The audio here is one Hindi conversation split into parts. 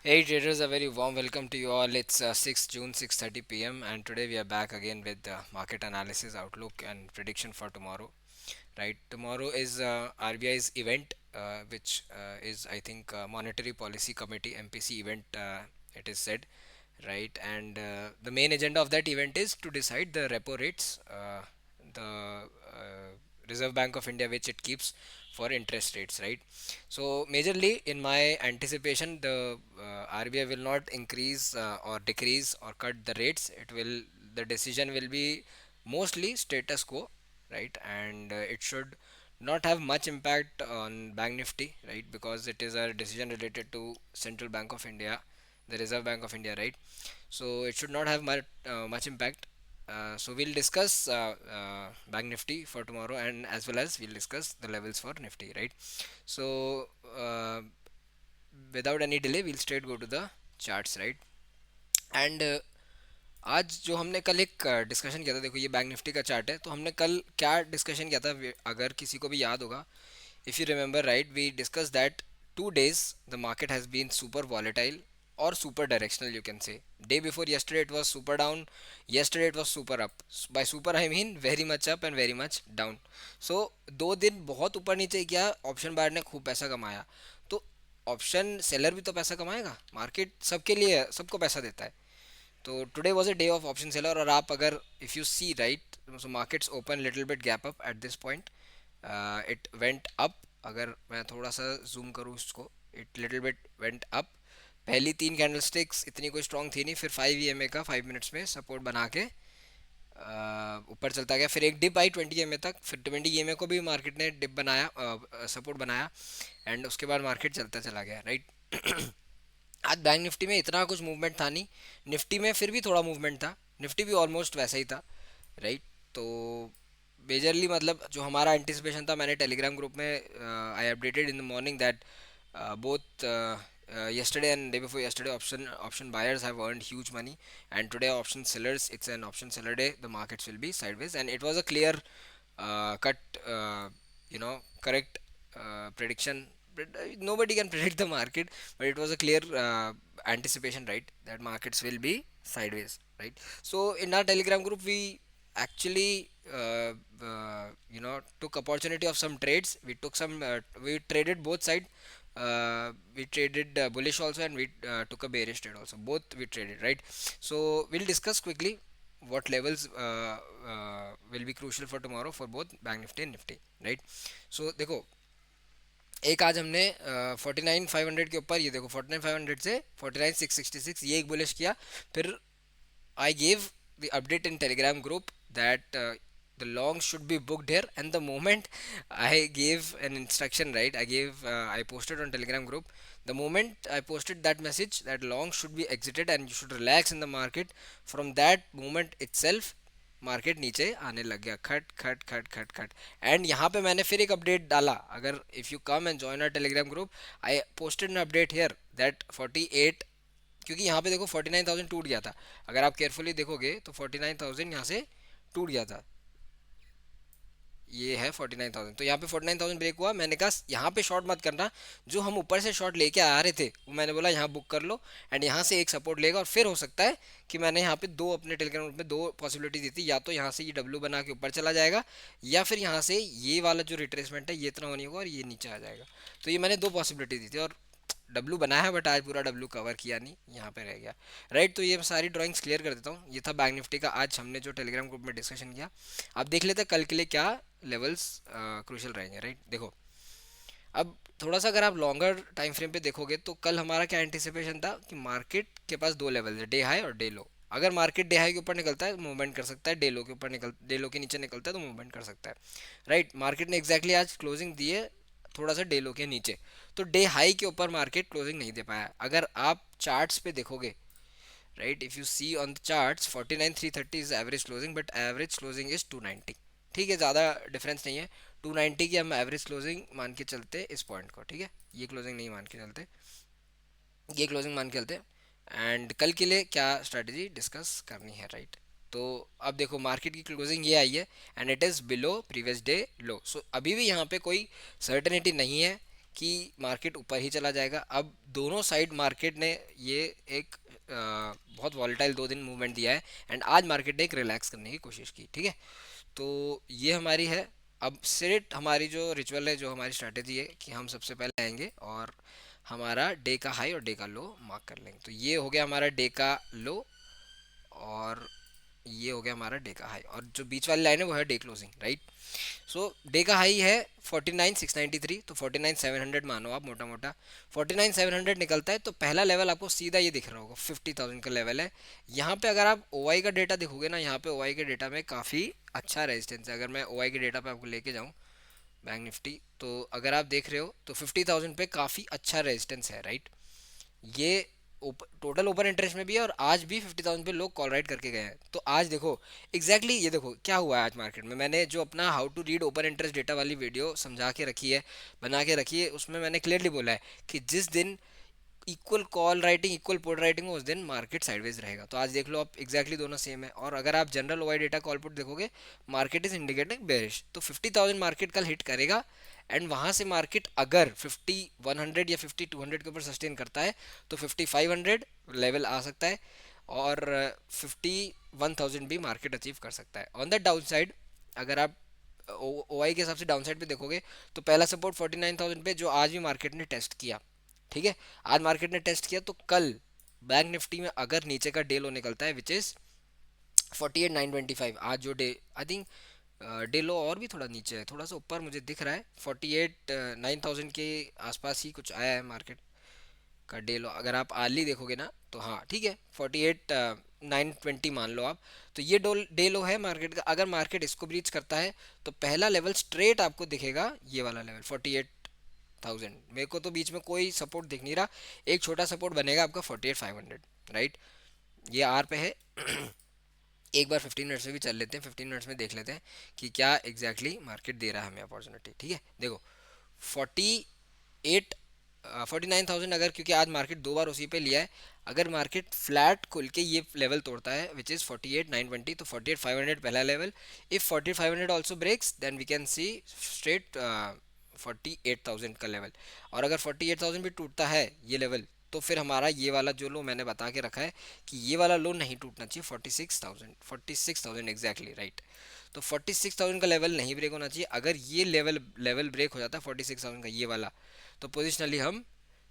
Hey traders, a very warm welcome to you all. It's 6 June 6:30 p.m. and today we are back again with the market analysis outlook and prediction for tomorrow. Right, tomorrow is RBI's event, which is I think Monetary Policy Committee (MPC) event. It is said, right, and the main agenda of that event is to decide the repo rates, the Reserve Bank of India, which it keeps for interest rates, right. So majorly in my anticipation, the RBI will not increase or decrease or cut the rates. The decision will be mostly status quo, right, and it should not have much impact on Bank Nifty, right, because it is a decision related to Central Bank of India, the Reserve Bank of India, right. So it should not have much impact. So we'll discuss Bank Nifty for tomorrow, and as well as we'll discuss the levels for Nifty, right. So without any delay, we'll straight go to the charts, right. And आज जो हमने कल एक डिस्कशन किया था, देखो ये बैंक निफ्टी का चार्ट है, तो हमने कल क्या डिस्कशन किया था, अगर किसी को भी याद होगा, if you remember right, we discussed that 2 days the market has been super volatile or super directional, you can say. Day before yesterday it was super down, yesterday it was super up. By super I mean very much up and very much down. So 2 दिन बहुत ऊपर नीचे किया, ऑप्शन बायर ने खूब पैसा कमाया. तो ऑप्शन सेलर भी तो पैसा कमाएगा, मार्केट सबके लिए है, सबको पैसा देता है. तो today was a day of option seller, और आप अगर if you see right, so markets open little bit gap up at this point. It went up. अगर मैं थोड़ा सा जूम करूँ इसको, it little bit went up. पहली 3 कैंडलस्टिक्स इतनी कोई स्ट्रॉन्ग थी नहीं, फिर 5 EMA का 5 मिनट्स में सपोर्ट बना के ऊपर चलता गया. फिर एक डिप आई 20 EMA तक, फिर 20 EMA को भी मार्केट ने डिप बनाया, सपोर्ट बनाया, एंड उसके बाद मार्केट चलता चला गया, राइट. आज बैंक निफ्टी में इतना कुछ मूवमेंट था नहीं, निफ्टी में फिर भी थोड़ा मूवमेंट था, निफ्टी भी ऑलमोस्ट वैसा ही था, राइट. तो मेजरली मतलब जो हमारा एंटिसिपेशन था, मैंने टेलीग्राम ग्रुप में I updated in the morning that both yesterday and day before yesterday option buyers have earned huge money, and today option sellers, it's an option seller day, the markets will be sideways, and it was a clear cut, correct prediction. But, nobody can predict the market, but it was a clear anticipation, right, that markets will be sideways, right. So in our telegram group we actually took opportunity of some trades. We traded both side. We traded bullish also, and we took a bearish trade also, both we traded, right. So we'll discuss quickly what levels will be crucial for tomorrow for both bank Nifty and Nifty, right. So देखो, एक आज हमने 49,500 के ऊपर, ये देखो 49,500 से 49,666, ये एक बुलिश किया. फिर I gave the update in Telegram group that the long should be booked here, and the moment I gave an instruction, right, I posted on telegram group, the moment I posted that message that long should be exited and you should relax in the market, from that moment itself market नीचे आने लग गया, खट खट खट खट खट. एंड यहाँ पे मैंने फिर एक अपडेट डाला, अगर if you come and join our Telegram group, I posted an update here that 48, क्योंकि यहाँ पे देखो 49,000 टूट गया था, अगर आप केयरफुली देखोगे तो 49,000 यहाँ से टूट गया था. ये है 49,000, तो यहाँ पे 49,000 ब्रेक हुआ. मैंने कहा यहाँ पे शॉर्ट मत करना, जो हम ऊपर से शॉर्ट लेके आ रहे थे वो मैंने बोला यहाँ बुक कर लो, एंड यहाँ से एक सपोर्ट लेगा, और फिर हो सकता है कि मैंने यहाँ पे दो अपने टेलीग्राम ग्रुप में दो पॉसिबिलिटी दी थी, या तो यहाँ से ये डब्ल्यू बना के ऊपर चला जाएगा, या फिर यहाँ से ये वाला जो रिट्रेसमेंट है ये इतना होने होगा और ये नीचे आ जाएगा. तो ये मैंने दो पॉसिबिलिटी दी थी, और डब्लू बनाया है, बट आज पूरा डब्लू कवर किया नहीं, यहाँ पे रह गया, राइट. तो ये सारी ड्राइंग्स क्लियर कर देता हूँ. ये था बैंक निफ्टी का आज हमने जो टेलीग्राम ग्रुप में डिस्कशन किया. अब देख लेते हैं कल के लिए क्या लेवल्स क्रूशल रहेंगे, राइट. देखो, अब थोड़ा सा अगर आप लॉन्गर टाइम फ्रेम पे देखोगे, तो कल हमारा क्या एंटिसिपेशन था कि मार्केट के पास दो लेवल है, डे हाई और डे लो. अगर मार्केट डे हाई के ऊपर निकलता है तो मूवमेंट कर सकता है, डे लो के नीचे निकलता है तो मूवमेंट कर सकता है, राइट. मार्केट ने एग्जैक्टली आज क्लोजिंग दी है थोड़ा सा डे लो के नीचे, तो डे हाई के ऊपर मार्केट क्लोजिंग नहीं दे पाया. अगर आप चार्ट्स पे देखोगे, right, if you see on the charts, 49,330 is average closing, but average closing is 290. ठीक है, ज़्यादा डिफरेंस नहीं है. 290 की हम एवरेज क्लोजिंग मान के चलते इस पॉइंट को, ठीक है, ये क्लोजिंग नहीं मान के चलते, ये क्लोजिंग मान के चलते. एंड कल के लिए क्या स्ट्रेटजी डिस्कस करनी है, राइट. तो अब देखो मार्केट की क्लोजिंग ये आई है, and it is below previous day low. So अभी भी यहाँ पे कोई सर्टेनिटी नहीं है कि मार्केट ऊपर ही चला जाएगा। अब दोनों साइड मार्केट ने ये एक बहुत वॉलेटाइल 2 दिन मूवमेंट दिया है, एंड आज मार्केट ने एक रिलैक्स करने की कोशिश की, ठीक है। तो ये हमारी है। अब सेट हमारी जो रिचुअल है, जो हमारी स्ट्रैटेजी है कि हम सबसे पहले आएंगे और हमारा डे का हाई और डे का लो मार्क कर लेंगे। तो ये हो गया हमारा डे का लो, और ये हो गया हमारा डे का हाई, और जो बीच वाली लाइन है वो है डे क्लोजिंग, राइट। सो डे का हाई है 49,693, तो 49,700 मानो आप मोटा मोटा। 49,700 निकलता है तो पहला लेवल आपको सीधा ये दिख रहा होगा, 50,000 का लेवल है। यहाँ पे अगर आप ओआई का डेटा देखोगे ना, यहाँ पे ओआई के डेटा में काफ़ी अच्छा रेजिस्टेंस है। अगर मैं ओआई के डेटा पे आपको लेके जाऊँ बैंक निफ्टी, तो अगर आप देख रहे हो तो 50,000 पे काफ़ी अच्छा रेजिस्टेंस है, राइट। ये टोटल ओपन इंटरेस्ट में भी है, और आज भी 50,000 पे लोग कॉल राइट करके गए हैं। तो आज देखो एग्जैक्टली ये देखो क्या हुआ है आज मार्केट में। मैंने जो अपना how to read open interest data वाली वीडियो समझा के रखी है, बना के रखी है, उसमें मैंने क्लियरली बोला है कि जिस दिन equal call writing equal put writing हो उस दिन मार्केट साइडवेज रहेगा। तो आज देख लो आप एग्जैक्टली दोनों सेम है। और अगर आप जनरल ओवाई डेटा कॉल पुट देखोगे, मार्केट इज इंडिकेटिंग बेरिश, तो 50,000 मार्केट कल हिट करेगा, एंड वहां से मार्केट अगर 50,100 या 50,200 के ऊपर सस्टेन करता है तो 5500 लेवल आ सकता है, और 51,000 भी मार्केट अचीव कर सकता है। ऑन द डाउन साइड अगर आप ओआई के हिसाब से डाउन साइड पे देखोगे, तो पहला सपोर्ट 49,000 पे, जो आज भी मार्केट ने टेस्ट किया, ठीक है। आज मार्केट ने टेस्ट किया, तो कल बैंक निफ्टी में अगर नीचे का डे लो निकलता है विच इज 48,925, आज जो डे आई थिंक डे लो और भी थोड़ा नीचे है, थोड़ा सा ऊपर मुझे दिख रहा है, 48,9,000 के आसपास ही कुछ आया है मार्केट का डे लो। अगर आप आर्ली देखोगे ना तो हाँ ठीक है, 48,920 मान लो आप। तो ये डे लो है मार्केट का। अगर मार्केट इसको ब्रीच करता है तो पहला लेवल स्ट्रेट आपको दिखेगा, ये वाला लेवल 48,000। मेरे को तो बीच में कोई सपोर्ट दिख नहीं रहा। एक छोटा सपोर्ट बनेगा आपका 48,500, राइट। ये आर पे है। एक बार 15 मिनट्स में भी चल लेते हैं, 15 मिनट्स में देख लेते हैं कि क्या एग्जैक्टली मार्केट दे रहा है हमें अपॉर्चुनिटी, ठीक है। देखो 48 49,000 अगर, क्योंकि आज मार्केट दो बार उसी पे लिया है, अगर मार्केट फ्लैट खुल के ये लेवल तोड़ता है विच इज़ 48,920, तो 48,500 पहला level. If 48,500 also breaks then we can see straight 48,000 का लेवल। और अगर 48,000 भी टूटता है ये लेवल, तो फिर हमारा ये वाला जो लो मैंने बता के रखा है कि ये वाला लो नहीं टूटना चाहिए, 46,000 एग्जैक्टली, राइट। तो 46,000 का लेवल नहीं ब्रेक होना चाहिए। अगर ये लेवल लेवल ब्रेक हो जाता है 46,000 का ये वाला, तो पोजिशनली हम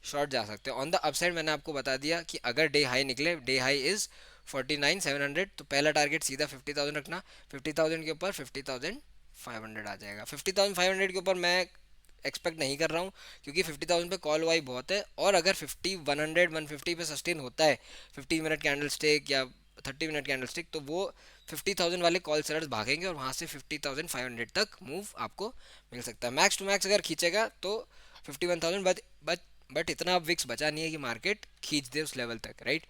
शॉर्ट जा सकते हैं। ऑन द अपसाइड मैंने आपको बता दिया कि अगर डे हाई निकले, डे हाई इज 49,700, तो पहला टारगेट सीधा 50,000 रखना। 50,000 के ऊपर 50,500 आ जाएगा। 50,500 के ऊपर मैं एक्सपेक्ट नहीं कर रहा हूँ, क्योंकि 50,000 पे कॉल वाई बहुत है। और अगर 50 100 150 पे सस्टेन होता है 50 मिनट कैंडल स्टिक या 30 मिनट कैंडल स्टिक, तो वो 50,000 वाले कॉल सेलर्स भागेंगे और वहाँ से 50,500 तक मूव आपको मिल सकता है। मैक्स टू मैक्स अगर खींचेगा तो 51,000, बट इतना अब विक्स बचा नहीं है कि मार्केट खींच दे उस लेवल तक, राइट।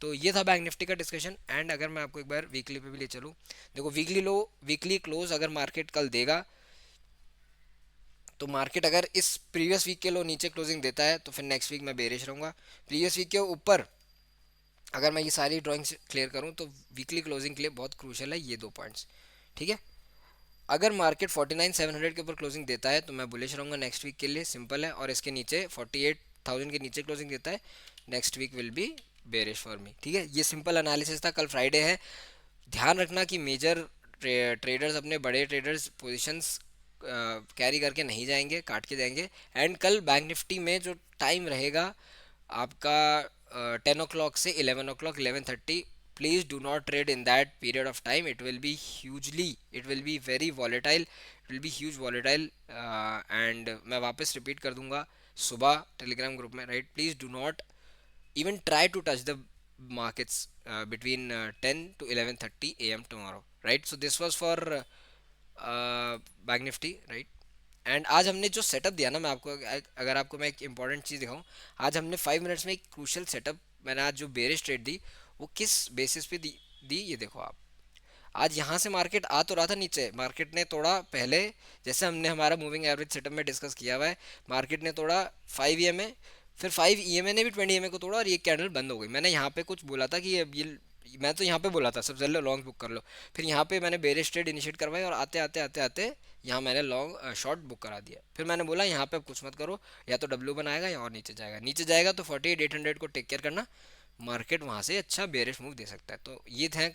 तो ये था बैंक निफ्टी का डिस्कशन। एंड अगर मैं आपको एक बार वीकली पे भी ले चलूँ, देखो वीकली लो वीकली क्लोज अगर मार्केट कल देगा, तो मार्केट अगर इस प्रीवियस वीक के लो नीचे क्लोजिंग देता है तो फिर नेक्स्ट वीक मैं बेरिश रहूँगा। प्रीवियस वीक के ऊपर अगर मैं ये सारी ड्राइंग्स क्लियर करूँ तो वीकली क्लोजिंग के लिए बहुत क्रूशल है ये दो पॉइंट्स, ठीक है। अगर मार्केट 49,700 के ऊपर क्लोजिंग देता है तो मैं बुलिश रहूँगा नेक्स्ट वीक के लिए, सिंपल है। और इसके नीचे 48,000 के नीचे क्लोजिंग देता है, next week will be bearish for me, ठीक है। ये सिंपल एनालिसिस था। कल फ्राइडे है, ध्यान रखना कि मेजर ट्रेडर्स अपने बड़े ट्रेडर्स पोजिशंस कैरी करके नहीं जाएंगे, काट के जाएंगे। एंड कल बैंक निफ्टी में जो टाइम रहेगा आपका 10 o'clock से 11 o'clock 11:30, please do not trade in that period of time. It will be very volatile, it will be huge volatile, and मैं वापस रिपीट कर दूंगा सुबह टेलीग्राम ग्रुप में, right. Please do not even try to touch the markets between 10 to 11:30 a.m. tomorrow, right? So this was for bank nifty, right? And आज हमने जो सेटअप दिया ना, मैं आपको अगर आपको मैं एक इंपॉर्टेंट चीज़ दिखाऊं, आज हमने 5 मिनट्स में एक क्रूशल सेटअप, मैंने आज जो बेरिश ट्रेड दी वो किस बेसिस पे दी ये देखो आप। आज यहाँ से मार्केट आ तो रहा था नीचे, मार्केट ने तोड़ा पहले, जैसे हमने हमारा मूविंग एवरेज सेटअप में डिस्कस किया हुआ है, मार्केट ने तोड़ा 5 EMA, फिर 5 EMA ने भी 20 EMA को तोड़ा और ये कैंडल बंद हो गई। मैंने यहाँ पे कुछ बोला था कि ये मैं तो यहाँ पे बोला था सब चलो लॉन्ग बुक कर लो, फिर यहाँ पे मैंने बेरिश ट्रेड इनिशिएट करवाई और आते आते आते आते यहाँ मैंने लॉन्ग शॉर्ट बुक करा दिया। फिर मैंने बोला यहाँ पे अब कुछ मत करो, या तो डब्ल्यू बनाएगा या और नीचे जाएगा, नीचे जाएगा तो 48,800 को टेक केयर करना, मार्केट वहाँ से अच्छा बेरिश मूव दे सकता है। तो ये थे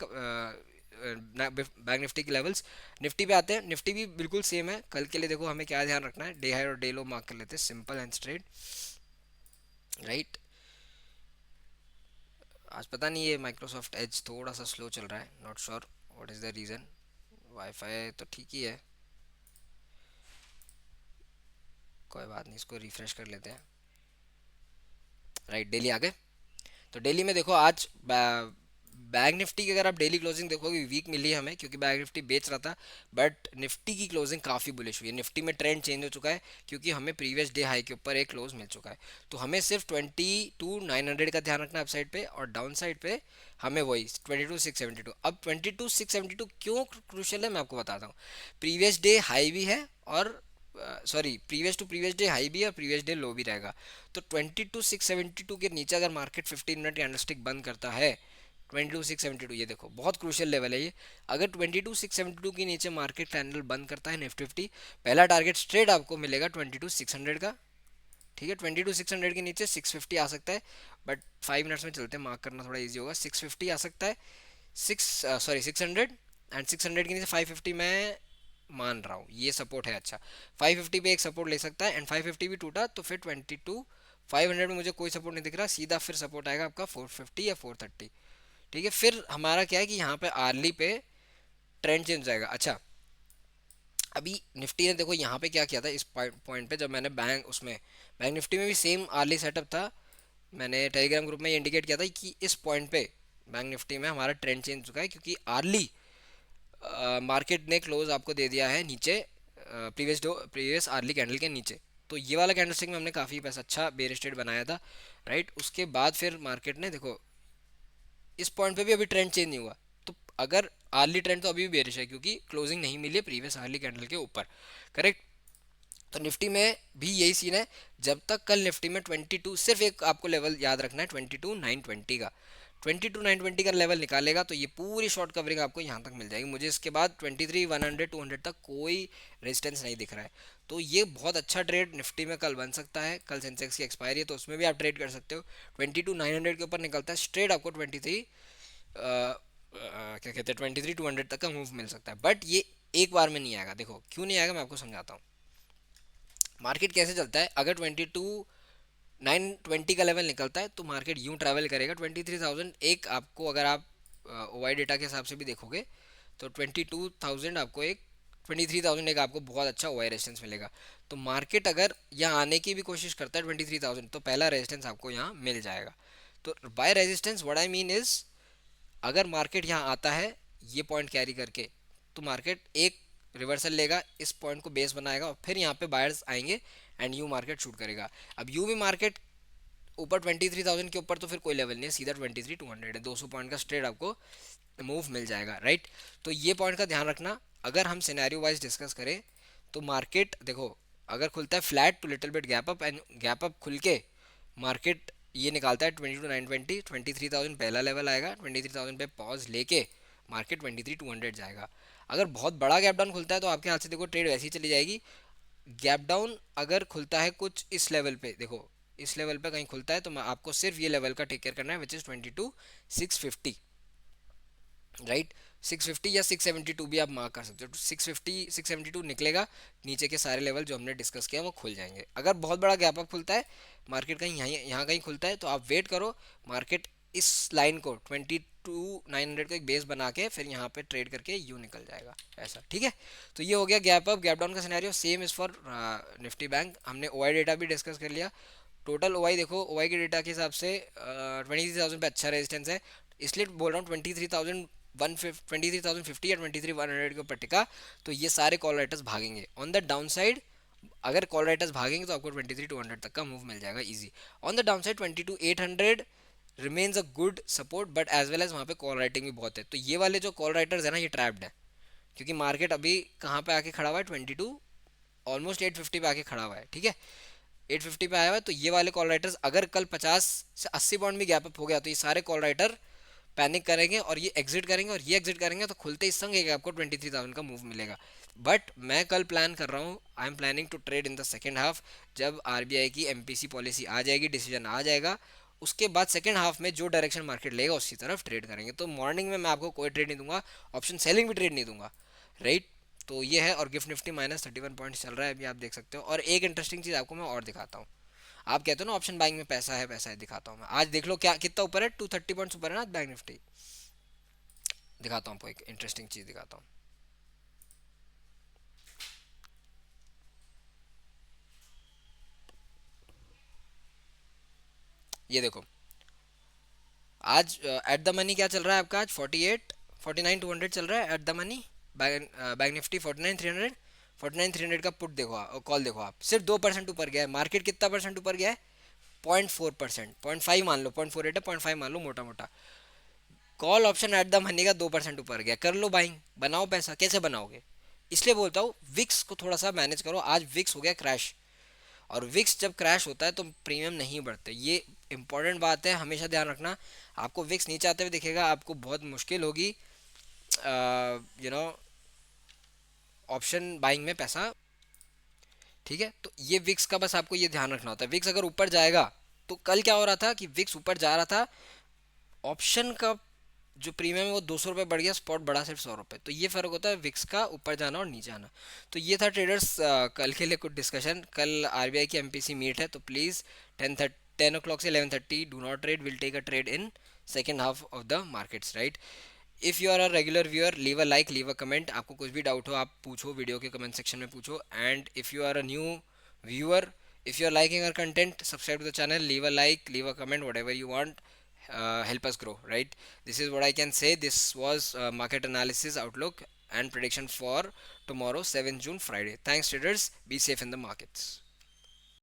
बैंक निफ्टी के लेवल्स। निफ्टी पे आते हैं, निफ्टी भी बिल्कुल सेम है। कल के लिए देखो हमें क्या ध्यान रखना है, डे हाई और डे लो मार्क कर लेते हैं, सिंपल एंड स्ट्रेट, राइट। आज पता नहीं ये माइक्रोसॉफ्ट एज थोड़ा सा स्लो चल रहा है, not sure what is the reason. Wifi तो ठीक ही है, कोई बात नहीं, इसको रिफ्रेश कर लेते हैं। राइट, डेली आ गए। तो डेली में देखो आज बैंक निफ्टी की अगर आप डेली क्लोजिंग देखोगे वीक मिली है हमें, क्योंकि बैंक निफ्टी बेच रहा था, बट निफ्टी की क्लोजिंग काफ़ी बुलिश हुई है। निफ्टी में ट्रेंड चेंज हो चुका है, क्योंकि हमें प्रीवियस डे हाई के ऊपर एक क्लोज मिल चुका है। तो हमें सिर्फ 22,900 का ध्यान रखना है अपसाइड पे, और डाउन साइड पे हमें वही 22,672। अब 22,672 क्यों क्रूशल है मैं आपको बताता हूँ। प्रीवियस डे हाई भी है, और sorry previous to previous day high भी है और प्रीवियस डे लो भी रहेगा। तो 22,672 के नीचे अगर मार्केट 15 मिनट कैंडलस्टिक बंद करता है, 22,672 ये देखो बहुत क्रूशियल लेवल है ये। अगर 22,672 के नीचे मार्केट कैंडल बंद करता है निफ्टी 50, पहला टारगेट स्ट्रेट आपको मिलेगा 22,600 का, ठीक है। 22,600 के नीचे 650 आ सकता है, बट 5 मिनट्स में चलते हैं, मार्क करना थोड़ा इजी होगा। 650 आ सकता है, 600, एंड 600 के नीचे 550 मैं मान रहा हूँ ये सपोर्ट है। अच्छा, 550 पे एक सपोर्ट ले सकता है, एंड 550 भी टूटा तो फिर 500 में मुझे कोई सपोर्ट नहीं दिख रहा, सीधा फिर सपोर्ट आएगा आपका 450 या 430, ठीक है। फिर हमारा क्या है कि यहाँ पे आर्ली पे ट्रेंड चेंज जाएगा। अच्छा, अभी निफ्टी ने देखो यहाँ पे क्या किया था इस पॉइंट पे, जब मैंने बैंक निफ्टी में भी सेम आर्ली सेटअप था। मैंने टेलीग्राम ग्रुप में ये इंडिकेट किया था कि इस पॉइंट पे बैंक निफ्टी में हमारा ट्रेंड चेंज चुका है, क्योंकि आर्ली मार्केट ने क्लोज आपको दे दिया है नीचे, प्रीवियस आर्ली कैंडल के नीचे। तो ये वाला कैंडलस्टिक में हमने काफ़ी पैसा अच्छा बेयर स्टेट बनाया था, राइट। उसके बाद फिर मार्केट ने देखो इस पॉइंट पे भी अभी ट्रेंड चेंज नहीं हुआ। तो अगर आर्ली ट्रेंड तो अभी भी बेरिश है, क्योंकि क्लोजिंग नहीं मिली है प्रीवियस आर्ली कैंडल के ऊपर, करेक्ट। तो निफ्टी में भी यही सीन है। जब तक कल निफ्टी में 22, सिर्फ एक आपको लेवल याद रखना है 22,920 का, 22,920 का लेवल निकालेगा तो ये पूरी शॉर्ट कवरिंग आपको यहाँ तक मिल जाएगी। मुझे इसके बाद 23,100 200 तक कोई रेजिस्टेंस नहीं दिख रहा है। तो ये बहुत अच्छा ट्रेड निफ्टी में कल बन सकता है। कल सेंसेक्स की एक्सपायरी है, तो उसमें भी आप ट्रेड कर सकते हो। 22,900 के ऊपर निकलता है स्ट्रेट, आपको 23 क्या कहते हैं 23,200 तक का मूव मिल सकता है। बट ये एक बार में नहीं आएगा। देखो क्यों नहीं आएगा, मैं आपको समझाता हूँ। मार्केट कैसे चलता है, अगर 22,920 का लेवल निकलता है तो मार्केट यूं ट्रैवल करेगा 23,000। एक आपको अगर आप ओवाई डेटा के हिसाब से भी देखोगे तो 22,000 आपको एक 23,000 एक आपको बहुत अच्छा ओवाई रेजिस्टेंस मिलेगा। तो मार्केट अगर यहाँ आने की भी कोशिश करता है 23,000, तो पहला रेजिस्टेंस आपको यहाँ मिल जाएगा। तो by resistance what I mean is, अगर मार्केट यहाँ आता है ये पॉइंट कैरी करके, तो मार्केट एक रिवर्सल लेगा, इस पॉइंट को बेस बनाएगा, और फिर यहाँ पे बायर्स आएंगे एंड यू मार्केट शूट करेगा। अब यू भी मार्केट ऊपर 23,000 के ऊपर, तो फिर कोई लेवल नहीं है, सीधा 23,200 है, 200 पॉइंट का स्ट्रेट आपको मूव मिल जाएगा, राइट। तो ये पॉइंट का ध्यान रखना। अगर हम सिनेरियो वाइज डिस्कस करें तो मार्केट देखो अगर खुलता है flat to little bit gap up, and gap up खुल के मार्केट ये निकालता है 22,920, 23,000 पहला लेवल आएगा, 23,000 पे पॉज लेके मार्केट 23,200 जाएगा। अगर बहुत बड़ा गैप डाउन खुलता है तो आपके हाथ से देखो ट्रेड वैसी ही चली जाएगी। गैप डाउन अगर खुलता है कुछ इस लेवल पे, देखो इस लेवल पे कहीं खुलता है, तो मैं आपको सिर्फ ये लेवल का टेक केयर करना है, विच इज़ 22,650, राइट। 650 या 672 भी आप मार्क कर सकते हो। 650 672 निकलेगा, नीचे के सारे लेवल जो हमने डिस्कस किया वो खुल जाएंगे। अगर बहुत बड़ा गैप अप खुलता है, मार्केट कहीं यहाँ कहीं खुलता है, तो आप वेट करो, मार्केट इस लाइन को 22,900 को एक बेस बना के फिर यहाँ पे ट्रेड करके यू निकल जाएगा, ऐसा, ठीक है। तो ये हो गया गैप अप गैप डाउन का scenario. Same is for Nifty bank. हमने ओआई डेटा भी डिस्कस कर लिया। टोटल ओआई देखो, ओआई के डेटा के हिसाब से 23,000 पे अच्छा रेजिस्टेंस है, इसलिए बोल रहा हूँ 23,050 या 23,100 के ऊपर टिका तो ये सारे कॉल राइटर्स भागेंगे। ऑन द डाउन साइड अगर कॉल राइटर्स भागेंगे तो आपको 23,200 तक का मूव मिल जाएगा easy. On the down side 22,800 remains a good support, but as well as वहाँ पे कॉल राइटिंग भी बहुत है। तो ये वाले जो कॉल राइटर्स है ना, ये ट्रैप्ड है, क्योंकि मार्केट अभी कहाँ पे आके खड़ा हुआ है 22 ऑलमोस्ट 850 पे आके खड़ा हुआ है, ठीक है। 850 पे आया हुआ है। तो ये वाले कॉल राइटर्स अगर कल 50 से 80 पॉइंट भी गैप अप हो गया तो ये सारे कॉल राइटर पैनिक करेंगे और ये एग्जिट करेंगे और ये एग्जिट करेंगे, तो खुलते ही संग एक आपको 23,000 का मूव मिलेगा। बट मैं कल प्लान कर रहा हूँ, I am planning to trade in the second half. जब आरबीआई की एमपीसी पॉलिसी आ जाएगी, डिसीजन आ जाएगा, उसके बाद सेकेंड हाफ में जो डायरेक्शन मार्केट लेगा उसी तरफ ट्रेड करेंगे। तो मॉर्निंग में मैं आपको कोई ट्रेड नहीं दूंगा, ऑप्शन सेलिंग भी ट्रेड नहीं दूंगा, राइट। तो ये है। और गिफ्ट निफ्टी -31 पॉइंट चल रहा है अभी, आप देख सकते हो। और एक इंटरेस्टिंग चीज़ आपको मैं और दिखाता हूँ। आप कहते हो ना ऑप्शन बाइंग में पैसा है, पैसा है, दिखाता हूँ मैं। आज देख लो क्या कितना ऊपर है, 230 पॉइंट्स ऊपर है ना बैंक निफ्टी। दिखाता हूँ आपको एक इंटरेस्टिंग चीज़ दिखाता हूँ। ये देखो, आज एट द मनी क्या चल रहा है आपका, आज 48 49 200 चल रहा है at the money. Bank Nifty 49 300, 49 300 का पुट देखो आप, कॉल देखो आप, सिर्फ 2% ऊपर गया है। मार्केट कितना परसेंट ऊपर गया है, 0.4%, 0.5 मान लो, 0.48 है, 0.5 मान लो मोटा मोटा। Call option at the money का 2% ऊपर गया, कर लो बाइंग, बनाओ पैसा। कैसे बनाओगे, इसलिए बोलता हूँ विक्स को थोड़ा सा मैनेज करो। आज विक्स हो गया क्रैश, और विक्स जब क्रैश होता है तो प्रीमियम नहीं बढ़ते, ये इंपॉर्टेंट बात है, हमेशा ध्यान रखना। आपको विक्स नीचे आते हुए दिखेगा, आपको बहुत मुश्किल होगी नो ऑप्शन बाइंग में पैसा। ठीक है, तो ये विक्स का बस आपको ये ध्यान रखना होता है। विक्स अगर ऊपर जाएगा, तो कल क्या हो रहा था कि विक्स ऊपर जा रहा था, ऑप्शन का जो प्रीमियम है वो 200 रुपये बढ़ गया, स्पॉट बढ़ा सिर्फ 100 रुपये। तो ये फर्क होता है विक्स का ऊपर जाना और नीचे आना। तो ये था ट्रेडर्स कल के लिए कुछ डिस्कशन। कल आरबीआई की एमपीसी मीट है, तो प्लीज़ 10 o'clock से 11:30 do not trade, will take a trade in second half of the markets, right. If you are a regular viewer, leave a like, leave a comment. आपको कुछ भी डाउट हो आप पूछो, वीडियो के कमेंट सेक्शन में पूछो। And if you are a new viewer, if you're liking our content, subscribe to the channel, leave a like, leave a comment, whatever you want. Help us grow, right? This is what I can say. This was market analysis, outlook, and prediction for tomorrow, 7th June, Friday. Thanks traders, be safe in the markets.